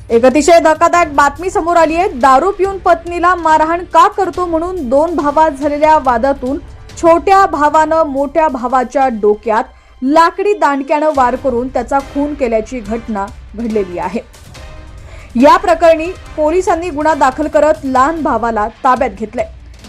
एक अतिशय धक्कादायक बातमी समोर आली आहे। दारू पिऊन पत्नीला मारहाण का करतो म्हणून दोन भावात झालेल्या वादातून छोट्या भावानं मोठ्या भावाच्या डोक्यात लाकडी दांडक्यानं वार करून त्याचा खून केल्याची घटना घडलेली आहे। या प्रकरणी पोलिसांनी गुन्हा दाखल करत लहान भावाला ताब्यात घेतले।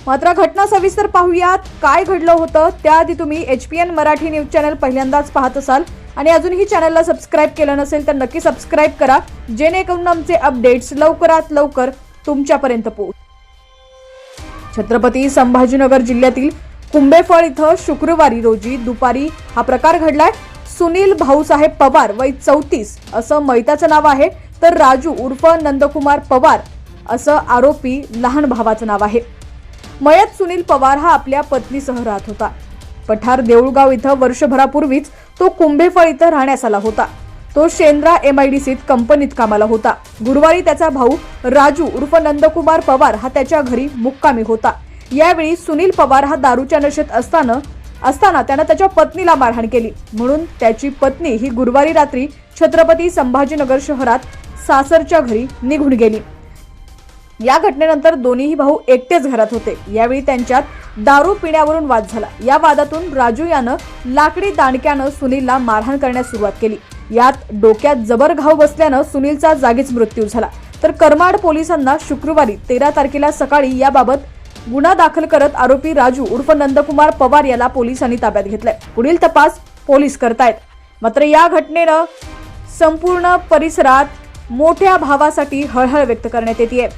मात्र घटना सविस्तर पाहूयात। काय घडलं होतं त्याआधी तुम्ही HPN मराठी न्यूज चॅनल पहिल्यांदाच पाहत असाल आणि अजूनही चॅनलला सबस्क्राइब केलं नसेल तर नक्की सबस्क्राइब करा, जेणेकरून आमचे अपडेट्स लवकरात लवकर तुमच्यापर्यंत पोहोचतील। छत्रपती संभाजीनगर जिल्ह्यातील कुंभेफळ इथं शुक्रवारी रोजी दुपारी हा प्रकार घडलाय। सुनील भाऊसाहेब पवार वय 34 असं मैताचं नाव आहे, तर राजू उर्फ नंदकुमार पवार असं आरोपी लहान भावाचं नाव आहे। मयत सुनील पवार हा आपल्या पत्नीसह राहत होता। पठार देऊळगाव इथं वर्षभरापूर्वीच तो कुंभेफळ इथं राहण्यास आला होता। तो शेंद्रा MIDCत कंपनीत कामाला होता। गुरुवारी त्याचा भाऊ राजू उर्फ नंदकुमार पवार हा त्याच्या घरी मुक्कामी होता। यावेळी सुनील पवार हा दारूच्या नशेत असताना त्यानं त्याच्या पत्नीला मारहाण केली, म्हणून त्याची पत्नी ही गुरुवारी रात्री छत्रपती संभाजीनगर शहरात सासरच्या घरी निघून गेली। या घटनेनंतर दोन्ही भाऊ एकटेच घरात होते। यावेळी त्यांच्यात दारू पिण्यावरून वाद झाला। या वादातून राजू यानं लाकडी दांडक्यानं सुनीलला मारहाण करण्यास सुरुवात केली। यात डोक्यात जबर घाव बसल्यानं सुनीलचा जागीच मृत्यू झाला। तर करमाड पोलिसांना शुक्रवारी 13 तारखेला सकाळी याबाबत गुन्हा दाखल करत आरोपी राजू उर्फ नंदकुमार पवार याला पोलिसांनी ताब्यात घेतलंय। पुढील तपास पोलीस करतायत। मात्र या घटनेनं संपूर्ण परिसरात मोठ्या भावासाठी हळहळ व्यक्त करण्यात येते।